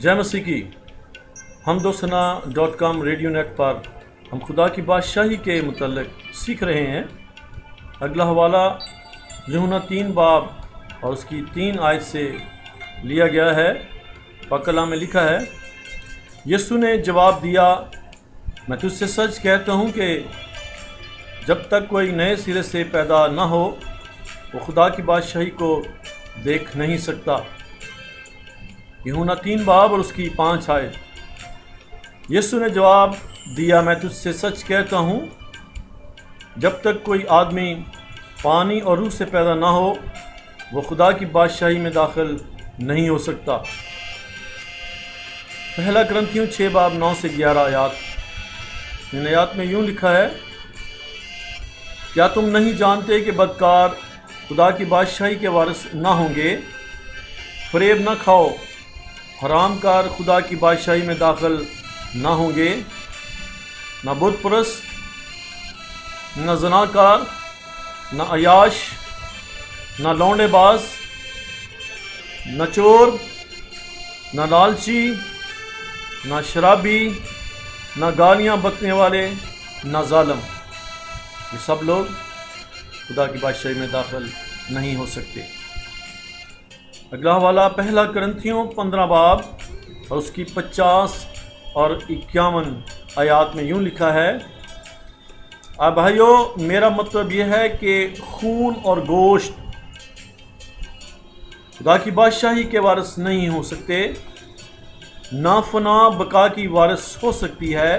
जय मसीह की हमदोसना.com radio net पर हम खुदा की बादशाही के मुतल्लिक सीख रहे हैं। अगला हवाला यूहन्ना 3 बाब और उसकी 3 आयत से लिया गया है। पाक कलाम में लिखा है, यीशु ने जवाब दिया, मैं तुझसे सच कहता हूँ कि जब तक कोई नए सिरे से पैदा ना हो वो खुदा की बादशाही को देख नहीं सकता। यूहन्ना 3 बाब और उसकी 5 आयत। यीशु ने जवाब दिया, मैं तुझसे सच कहता हूँ, जब तक कोई आदमी पानी और रूह से पैदा ना हो वो खुदा की बादशाही में दाखिल नहीं हो सकता। पहला करंथियों 6 बाब 9 से 11 आयात। इन आयात में यूँ लिखा है, क्या तुम नहीं जानते कि बदकार खुदा की बादशाही के वारिस ना होंगे? फरेब न खाओ, हरामकार खुदा की बादशाही में दाखिल ना होंगे। न बुत परस्त, न ज़नाकार, न अयाश, न लौंडेबाज, न चोर, न लालची, न शराबी, न गालियाँ बकने वाले, न जालिम। ये सब लोग खुदा की बादशाही में दाखिल नहीं हो सकते। अगला हवाला पहला करंथियों 15 बाब और उसकी 50 और 51 आयात में यूँ लिखा है, अब भाइयों मेरा मतलब यह है कि खून और गोश्त खुदा की बादशाही के वारिस नहीं हो सकते, नाफना बका की वारिस हो सकती है।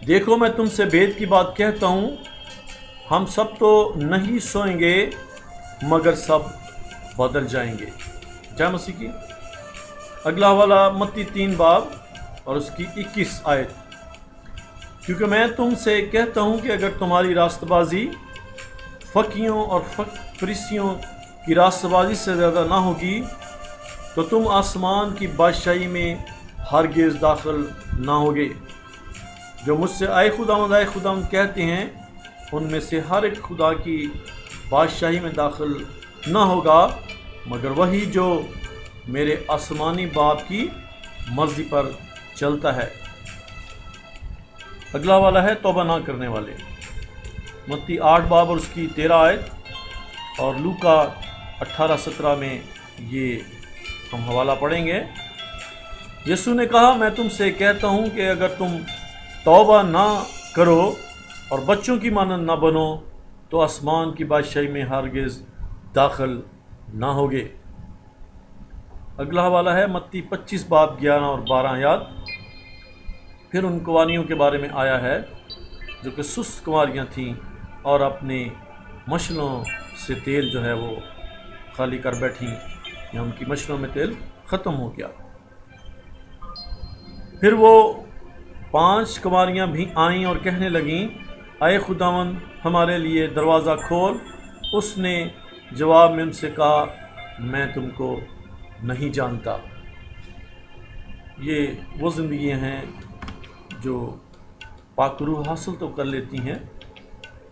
देखो मैं तुमसे भेद की बात कहता हूँ, हम सब तो नहीं सोएंगे मगर सब बदल जाएंगे। जय मसीह की। अगला वाला मत्ती 3 बाब और उसकी 21 आयत। क्योंकि मैं तुमसे कहता हूँ कि अगर तुम्हारी रास्तबाजी फकीयों और फरीसियों की रास्तबाजी से ज़्यादा ना होगी तो तुम आसमान की बादशाही में हरगिज़ दाखिल ना होगे। जो मुझसे आए खुदावंद कहते हैं उनमें से हर एक खुदा की बादशाही में दाखिल ना होगा मगर वही जो मेरे आसमानी बाप की मर्जी पर चलता है। अगला वाला है तौबा ना करने वाले। मत्ती 8 बाब और उसकी 13 आयत और लूका 18-17 में ये हम हवाला पढ़ेंगे। यीशु ने कहा, मैं तुमसे कहता हूँ कि अगर तुम तौबा ना करो और बच्चों की मानंद ना बनो तो आसमान की बादशाही में हरगिज़ दाखिल ना होगे। अगला हवाला है मत्ती 25 बाब 11 और 12 आयात। फिर उन कुंवारियों के बारे में आया है जो कि सुस्त कुंवारियाँ थीं और अपने मशलों से तेल जो है वो खाली कर बैठीं या उनकी मशलों में तेल ख़त्म हो गया। फिर वो 5 कुंवारियाँ भी आईं और कहने लगीं, आए खुदावंद हमारे लिए दरवाज़ा खोल। उसने जवाब में उनसे कहा, मैं तुमको नहीं जानता। ये वो ज़िंदगी हैं जो पाक रूह हासिल तो कर लेती हैं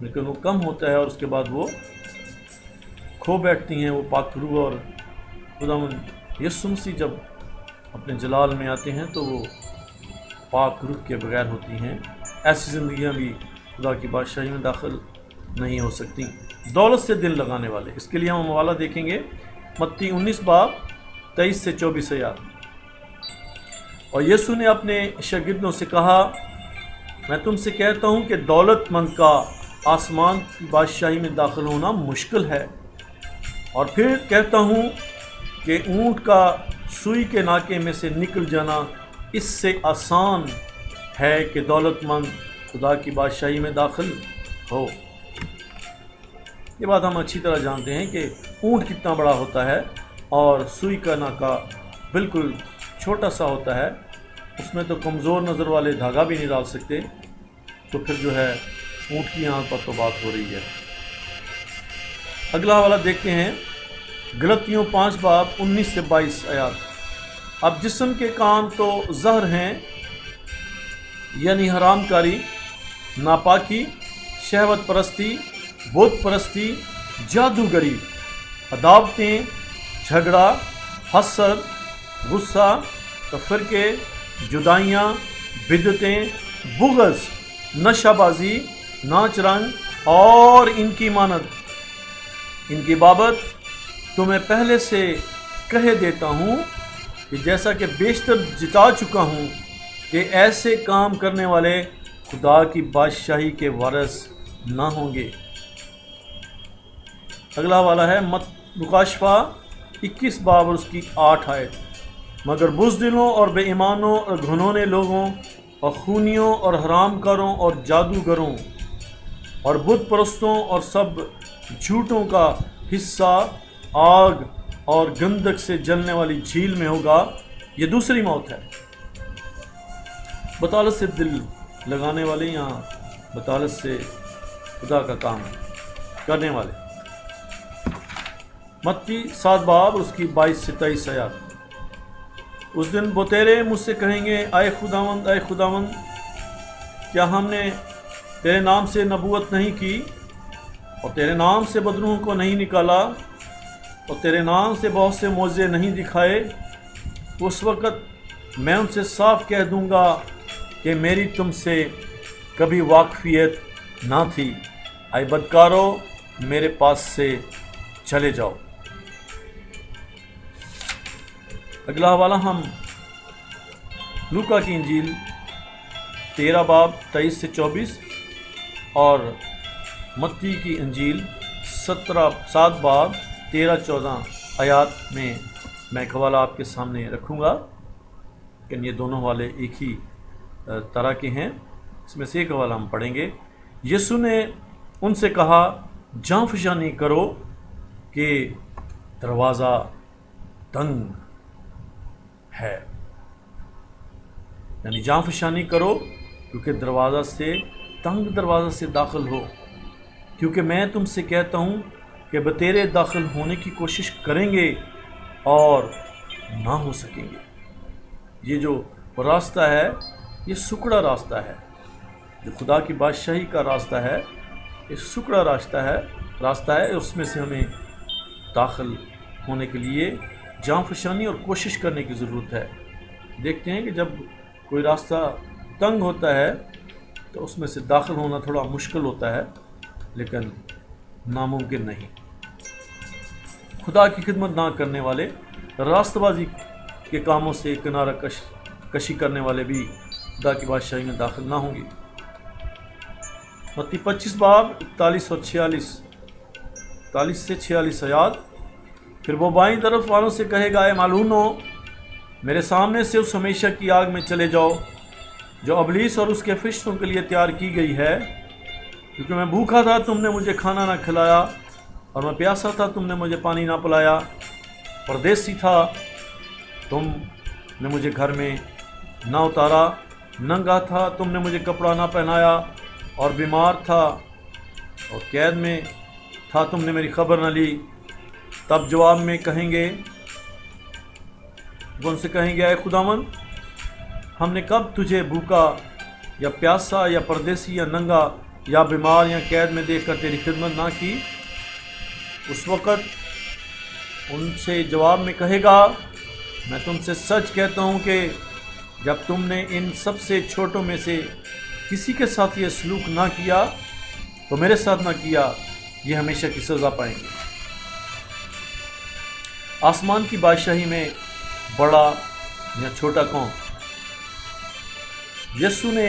लेकिन वो कम होता है और उसके बाद वो खो बैठती हैं। वो पाक रूह और खुदावंद यीशु मसीह जब अपने जलाल में आते हैं तो वो पाक रूह के बगैर होती हैं। ऐसी ज़िंदगियाँ भी खुदा की बादशाही में दाखिल नहीं हो सकती। दौलत से दिल लगाने वाले, इसके लिए हम हवाला देखेंगे मत्ती 19 बाब 23 से 24 आयत। और यीशु ने अपने शागिर्दों से कहा, मैं तुमसे कहता हूँ कि दौलतमंद का आसमान की बादशाही में दाखिल होना मुश्किल है। और फिर कहता हूँ कि ऊँट का सुई के नाके में से निकल जाना इससे आसान है कि दौलतमंद खुदा की बादशाही में दाखिल हो। ये बात हम अच्छी तरह जानते हैं कि ऊँट कितना बड़ा होता है और सुई का नाका बिल्कुल छोटा सा होता है, उसमें तो कमज़ोर नज़र वाले धागा भी नहीं डाल सकते। तो फिर जो है ऊँट की यहाँ पर तो बात हो रही है। अगला वाला देखते हैं गलतियों 5 बाब 19 से 22 आयत। अब जिस्म के काम तो जहर हैं, यानी हरामकारी, नापाकी, शहवत परस्ती, बुत परस्ती, जादूगरी, अदावतें, झगड़ा, हसद, غصہ، تفرقے، جدائیاں، بدعتیں، بغض، نشہ بازی، ناچ رنگ اور ان کی مانند، ان کی بابت تمہیں پہلے سے کہہ دیتا ہوں کہ جیسا کہ بیشتر جتا چکا ہوں کہ ایسے کام کرنے والے خدا کی بادشاہی کے وارث نہ ہوں گے۔ اگلا والا ہے مکاشفہ 21 باب اور اس کی 8 آیت۔ مگر بزدلوں اور بے ایمانوں اور گھنونے لوگوں اور خونیوں اور حرام کاروں اور جادوگروں اور بت پرستوں اور سب جھوٹوں کا حصہ آگ اور گندک سے جلنے والی جھیل میں ہوگا۔ یہ دوسری موت ہے۔ بطالت سے دل لگانے والے یا بطالت سے خدا کا کام کرنے والے۔ متی 7 باب اس کی 22 سے 23 آیات۔ اس دن بتیرے مجھ سے کہیں گے، اے خداوند، اے خداوند، کیا ہم نے تیرے نام سے نبوت نہیں کی اور تیرے نام سے بدروحوں کو نہیں نکالا اور تیرے نام سے بہت سے معجزے نہیں دکھائے؟ اس وقت میں ان سے صاف کہہ دوں گا کہ میری تم سے کبھی واقفیت نہ تھی، اے بدکارو میرے پاس سے چلے جاؤ۔ اگلا حوالہ ہم لوکا کی انجیل 13 باب 23 سے 24 اور متی کی انجیل 7 باب 13-14 آیات میں ایک حوالہ آپ کے سامنے رکھوں گا، لیکن یہ دونوں حوالے ایک ہی طرح کے ہیں۔ اس میں سے ایک حوالہ ہم پڑھیں گے۔ یسوع نے ان سے کہا، جاں فشانی کرو کہ دروازہ تنگ ہے، یعنی جاں فشانی کرو کیونکہ تنگ دروازہ سے داخل ہو، کیونکہ میں تم سے کہتا ہوں کہ بتیرے داخل ہونے کی کوشش کریں گے اور نہ ہو سکیں گے۔ یہ جو راستہ ہے یہ سکڑا راستہ ہے، جو خدا کی بادشاہی کا راستہ ہے، یہ سکڑا راستہ ہے۔ اس میں سے ہمیں داخل ہونے کے لیے جاں فشانی اور کوشش کرنے کی ضرورت ہے۔ دیکھتے ہیں کہ جب کوئی راستہ تنگ ہوتا ہے تو اس میں سے داخل ہونا تھوڑا مشکل ہوتا ہے، لیکن ناممکن نہیں۔ خدا کی خدمت نہ کرنے والے، راستہ بازی کے کاموں سے کنارہ کشی کرنے والے بھی خدا کی بادشاہی میں داخل نہ ہوں گے۔ متی 25 باب 41 اور 46 سے 46 آیات۔ پھر وہ بائیں طرف والوں سے کہے گا، اے مالونو، میرے سامنے سے اس ہمیشہ کی آگ میں چلے جاؤ جو ابلیس اور اس کے فرشتوں کے لیے تیار کی گئی ہے۔ کیونکہ میں بھوکا تھا، تم نے مجھے کھانا نہ کھلایا، اور میں پیاسا تھا، تم نے مجھے پانی نہ پلایا، پردیسی تھا، تم نے مجھے گھر میں نہ اتارا، ننگا تھا، تم نے مجھے کپڑا نہ پہنایا، اور بیمار تھا اور قید میں تھا، تم نے میری خبر نہ لی۔ تب جواب میں کہیں گے، وہ ان سے کہیں گے، اے خداوند، ہم نے کب تجھے بھوکا یا پیاسا یا پردیسی یا ننگا یا بیمار یا قید میں دیکھ کر تیری خدمت نہ کی؟ اس وقت ان سے جواب میں کہے گا، میں تم سے سچ کہتا ہوں کہ جب تم نے ان سب سے چھوٹوں میں سے کسی کے ساتھ یہ سلوک نہ کیا تو میرے ساتھ نہ کیا، یہ ہمیشہ کی سزا پائیں گے۔ آسمان کی بادشاہی میں بڑا یا چھوٹا کون؟ یسوع نے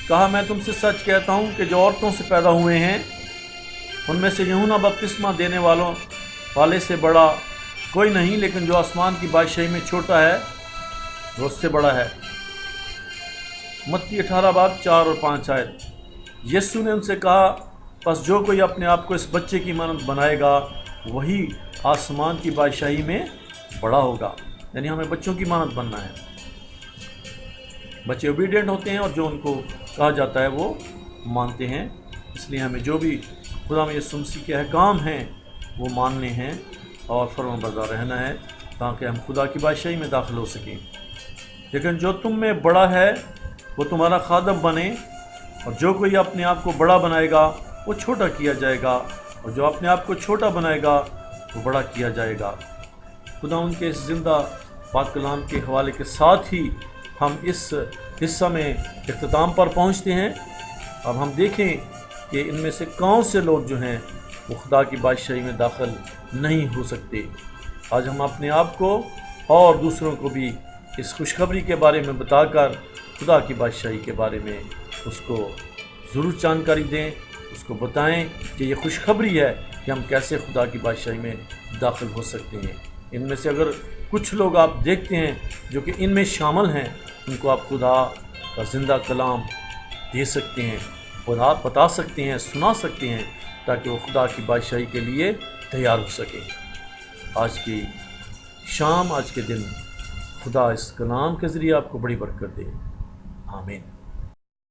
کہا، میں تم سے سچ کہتا ہوں کہ جو عورتوں سے پیدا ہوئے ہیں ان میں سے یوحنا بپتسمہ دینے والے سے بڑا کوئی نہیں، لیکن جو آسمان کی بادشاہی میں چھوٹا ہے وہ اس سے بڑا ہے۔ متی 18 باب 4 اور 5 آیت۔ یسوع نے ان سے کہا، پس جو کوئی اپنے آپ کو اس بچے کی مانند بنائے گا وہی آسمان کی بادشاہی میں بڑا ہوگا۔ یعنی ہمیں بچوں کی مانند بننا ہے۔ بچے اوبیڈینٹ ہوتے ہیں اور جو ان کو کہا جاتا ہے وہ مانتے ہیں، اس لیے ہمیں جو بھی خدا میں یسوع مسیح کے احکام ہیں وہ ماننے ہیں اور فرمانبردار رہنا ہے تاکہ ہم خدا کی بادشاہی میں داخل ہو سکیں۔ لیکن جو تم میں بڑا ہے وہ تمہارا خادم بنے، اور جو کوئی اپنے آپ کو بڑا بنائے گا وہ چھوٹا کیا جائے گا، اور جو اپنے آپ کو چھوٹا بنائے گا وہ بڑا کیا جائے گا۔ خدا ان کے اس زندہ पाक कलाम के हवाले के साथ ही हम इस हिस्सा में इख्तिताम पर पहुँचते हैं। अब हम देखें कि इनमें से कौन से लोग जो हैं वो खुदा की बादशाही में दाखिल नहीं हो सकते। आज हम अपने आप को और दूसरों को भी इस खुशखबरी के बारे में बताकर खुदा की बादशाही के बारे में उसको ज़रूर जानकारी दें, उसको बताएं कि ये खुशखबरी है कि हम कैसे खुदा की बादशाही में दाखिल हो सकते हैं। इनमें से अगर कुछ लोग आप देखते हैं जो कि इनमें शामिल हैं, उनको आप खुदा का ज़िंदा कलाम दे सकते हैं और आप बता सकते हैं, सुना सकते हैं, ताकि वो खुदा की बादशाही के लिए तैयार हो सके। आज की शाम, आज के दिन खुदा इस कलाम के ज़रिए आपको बड़ी बरकत दे। आमीन।